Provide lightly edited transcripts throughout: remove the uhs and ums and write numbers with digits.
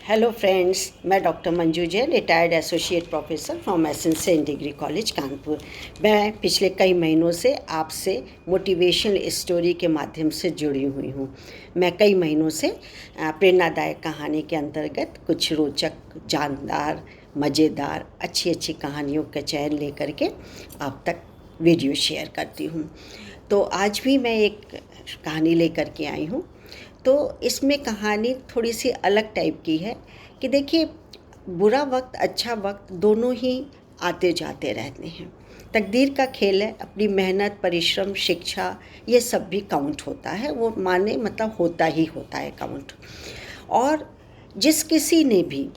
Hello friends, मैं doctor Manju Jain, retired associate professor from SN degree college Kanpur. मैं पिछले कई महीनों से आपसे मोटिवेशन स्टोरी के माध्यम से जुड़ी हुई हूँ। मैं कई महीनों से प्रेरणादायक कहानी के अंतर्गत कुछ रोचक, जानदार, मज़ेदार, अच्छी कहानियों का चयन लेकर के आप तक वीडियो शेयर करती हूँ। तो आज भी मैं एक कहानी लेकर के आई हूँ। तो इसमें कहानी थोड़ी सी अलग टाइप की है कि देखिए, बुरा वक्त अच्छा वक्त दोनों ही आते जाते रहते हैं। तकदीर का खेल है, अपनी मेहनत, परिश्रम, शिक्षा, ये सब भी काउंट होता है। वो माने मतलब होता ही होता है काउंट। और जिस किसी ने भी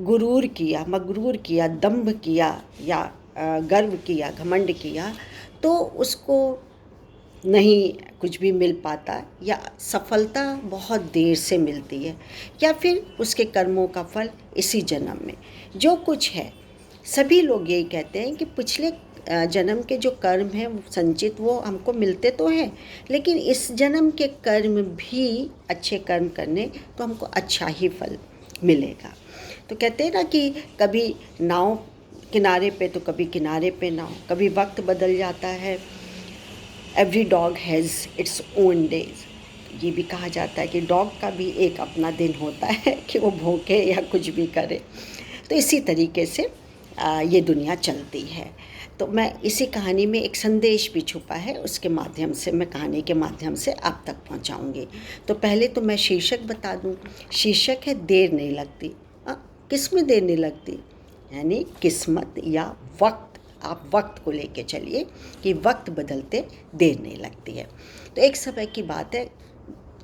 गुरूर किया, मगरूर किया, दंभ किया या गर्व किया, घमंड किया, तो उसको नहीं कुछ भी मिल पाता, या सफलता बहुत देर से मिलती है, या फिर उसके कर्मों का फल इसी जन्म में। जो कुछ है, सभी लोग यही कहते हैं कि पिछले जन्म के जो कर्म हैं संचित, वो हमको मिलते तो हैं, लेकिन इस जन्म के कर्म भी, अच्छे कर्म करने तो हमको अच्छा ही फल मिलेगा। तो कहते हैं ना कि कभी नाव किनारे पे तो कभी किनारे पे नाव, कभी वक्त बदल जाता है। Every dog has its own days. ये भी कहा जाता है कि डॉग का भी एक अपना दिन होता है कि वो भौंके या कुछ भी करे। तो इसी तरीके से ये दुनिया चलती है। तो मैं इसी कहानी में एक संदेश भी छुपा है, उसके माध्यम से, मैं कहानी के माध्यम से आप तक पहुंचाऊंगी। तो पहले तो मैं शीर्षक बता दूं। शीर्षक है देर नहीं लगती। किस में देर नहीं लगती? यानी किस्मत या वक्त। आप वक्त को लेके चलिए कि वक्त बदलते देर नहीं लगती है। तो एक समय की बात है,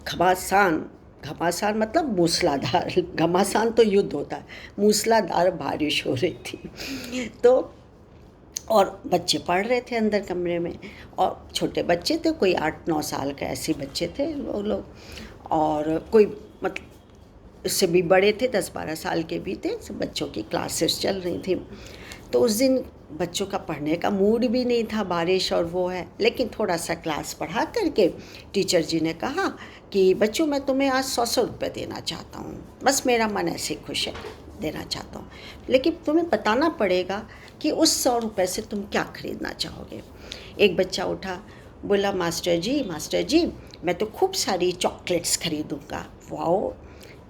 घमासान, घमासान मतलब मूसलाधार, घमासान तो युद्ध होता है, मूसलाधार बारिश हो रही थी। तो और बच्चे पढ़ रहे थे अंदर कमरे में, और छोटे बच्चे थे, कोई 8-9 साल के ऐसे बच्चे थे वो लोग, और कोई मतलब इससे भी बड़े थे, 10-12 साल के भी थे। सब बच्चों की क्लासेस चल रही थी। तो उस दिन बच्चों का पढ़ने का मूड भी नहीं था, बारिश और वो है, लेकिन थोड़ा सा क्लास पढ़ा करके टीचर जी ने कहा कि बच्चों, मैं तुम्हें आज 100 रुपये देना चाहता हूँ, बस मेरा मन ऐसे खुश है, देना चाहता हूँ, लेकिन तुम्हें बताना पड़ेगा कि उस 100 रुपये से तुम क्या खरीदना चाहोगे। एक बच्चा उठा, बोला, मास्टर जी, मैं तो खूब सारी चॉकलेट्स खरीदूँगा। वाओ।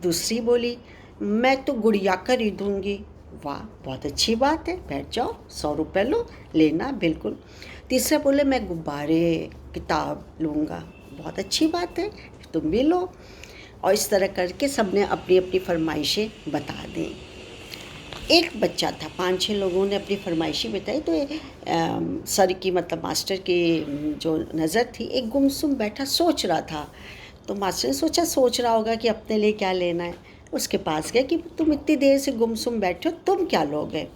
दूसरी बोली, मैं तो गुड़िया खरीदूँगी। वाह, बहुत अच्छी बात है, बैठ जाओ, 100 रुपये लो, लेना बिल्कुल। तीसरा बोले, मैं गुब्बारे, किताब लूँगा। बहुत अच्छी बात है, तुम भी लो। और इस तरह करके सबने अपनी अपनी फरमाइशें बता दी। एक बच्चा था, 5-6 लोगों ने अपनी फरमाइशें बताई। तो सर की, मतलब मास्टर की जो नज़र थी, एक गुमसुम बैठा सोच रहा था। तो मास्टर ने सोच रहा होगा कि अपने लिए क्या लेना है। उसके पास गए कि तुम इतनी देर से गुमसुम बैठे हो, तुम क्या लोगे?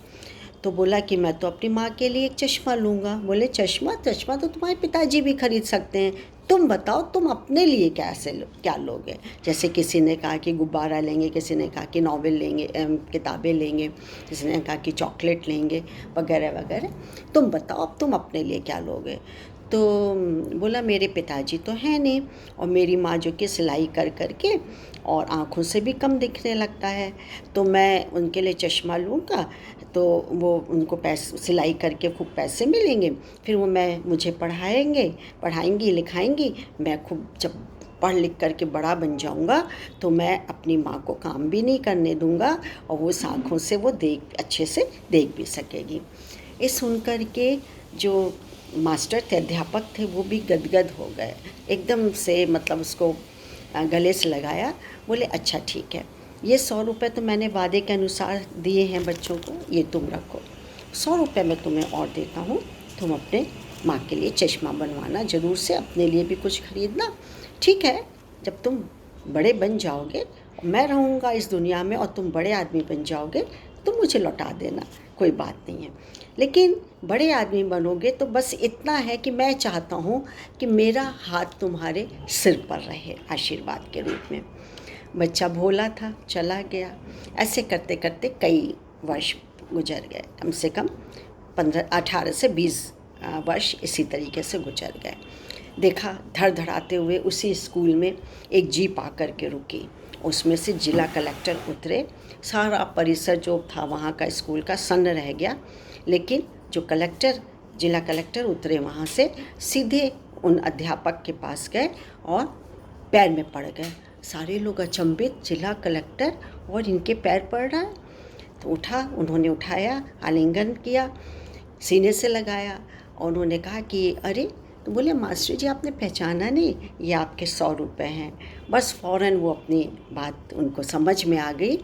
तो बोला कि मैं तो अपनी माँ के लिए एक चश्मा लूँगा। बोले, चश्मा तो तुम्हारे पिताजी भी खरीद सकते हैं, तुम बताओ तुम अपने लिए क्या लोगे? जैसे किसी ने कहा कि गुब्बारा लेंगे, किसी ने कहा कि नॉवेल लेंगे, किताबें लेंगे, किसी ने कहा कि चॉकलेट लेंगे, वगैरह वगैरह। तुम बताओ अब तुम अपने लिए क्या लोगे? तो बोला, मेरे पिताजी तो हैं नहीं, और मेरी माँ जो कि सिलाई कर कर के और आँखों से भी कम दिखने लगता है, तो मैं उनके लिए चश्मा लूँगा, तो वो उनको पैसे सिलाई करके खूब पैसे मिलेंगे, फिर वो मुझे पढ़ाएंगी लिखाएंगी। मैं खूब जब पढ़ लिख करके बड़ा बन जाऊँगा तो मैं अपनी माँ को काम भी नहीं करने दूँगा, और वो आँखों से वो अच्छे से देख भी सकेगी। ये सुन कर के जो मास्टर थे, अध्यापक थे, वो भी गदगद हो गए एकदम से, मतलब उसको गले से लगाया। बोले, अच्छा ठीक है, ये 100 रुपये तो मैंने वादे के अनुसार दिए हैं बच्चों को, ये तुम रखो। 100 रुपये मैं तुम्हें और देता हूँ, तुम अपने माँ के लिए चश्मा बनवाना, ज़रूर से अपने लिए भी कुछ खरीदना। ठीक है, जब तुम बड़े बन जाओगे, मैं रहूँगा इस दुनिया में, और तुम बड़े आदमी बन जाओगे, तुम मुझे लौटा देना, कोई बात नहीं है। लेकिन बड़े आदमी बनोगे तो बस इतना है कि मैं चाहता हूँ कि मेरा हाथ तुम्हारे सिर पर रहे आशीर्वाद के रूप में। बच्चा भोला था, चला गया। ऐसे करते करते कई वर्ष गुजर गए, कम से कम 18 से 20 वर्ष इसी तरीके से गुजर गए। देखा, धड़धड़ाते हुए उसी स्कूल में एक जीप आकर के रुकी, उसमें से जिला कलेक्टर उतरे। सारा परिसर जो था वहाँ का स्कूल का सन्न रह गया, लेकिन जो जिला कलेक्टर उतरे वहाँ से सीधे उन अध्यापक के पास गए और पैर में पड़ गए। सारे लोग अचंभित, जिला कलेक्टर और इनके पैर पड़ रहा है। तो उन्होंने उठाया, आलिंगन किया, सीने से लगाया और उन्होंने कहा कि अरे, तो बोले मास्टर जी आपने पहचाना नहीं, ये आपके 100 रुपये हैं। बस फ़ौरन वो अपनी बात उनको समझ में आ गई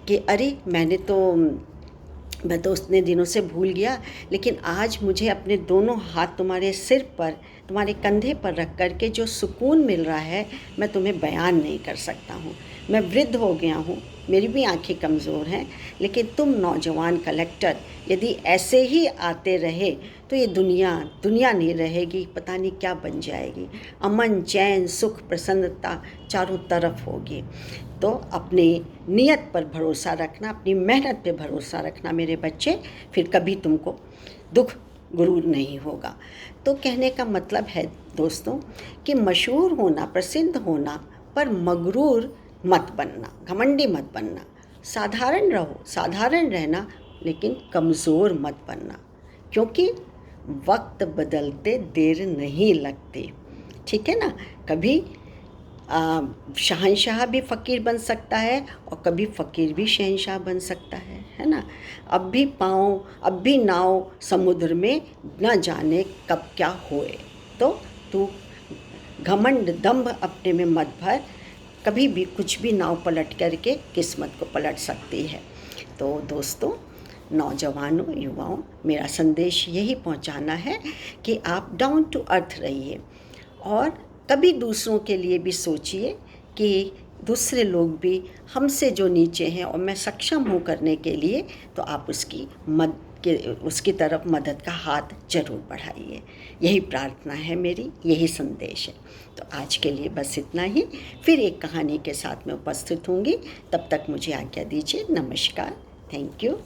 कि अरे मैं तो उतने दिनों से भूल गया, लेकिन आज मुझे अपने दोनों हाथ तुम्हारे सिर पर, तुम्हारे कंधे पर रख कर के जो सुकून मिल रहा है मैं तुम्हें बयान नहीं कर सकता हूँ। मैं वृद्ध हो गया हूँ, मेरी भी आंखें कमज़ोर हैं, लेकिन तुम नौजवान कलेक्टर यदि ऐसे ही आते रहे तो ये दुनिया नहीं रहेगी, पता नहीं क्या बन जाएगी। अमन, चैन, सुख, प्रसन्नता चारों तरफ होगी। तो अपनी नियत पर भरोसा रखना, अपनी मेहनत पे भरोसा रखना मेरे बच्चे, फिर कभी तुमको दुख गुरूर नहीं होगा। तो कहने का मतलब है दोस्तों कि मशहूर होना, प्रसिद्ध होना पर मगरूर मत बनना, घमंडी मत बनना। साधारण रहो, साधारण रहना, लेकिन कमज़ोर मत बनना, क्योंकि वक्त बदलते देर नहीं लगती। ठीक है ना। कभी शहंशाह भी फ़कीर बन सकता है और कभी फ़कीर भी शहंशाह बन सकता है ना। अब भी नाव समुद्र में, न जाने कब क्या होए। तो तू घमंड दंभ अपने में मत भर, कभी भी कुछ भी नाव पलट करके किस्मत को पलट सकती है। तो दोस्तों, नौजवानों, युवाओं, मेरा संदेश यही पहुंचाना है कि आप डाउन टू अर्थ रहिए और कभी दूसरों के लिए भी सोचिए कि दूसरे लोग भी हमसे जो नीचे हैं और मैं सक्षम हूँ करने के लिए, तो आप उसकी तरफ मदद का हाथ जरूर बढ़ाइए। यही प्रार्थना है मेरी, यही संदेश है। तो आज के लिए बस इतना ही। फिर एक कहानी के साथ मैं उपस्थित होंगी। तब तक मुझे आज्ञा दीजिए। नमस्कार। Thank you.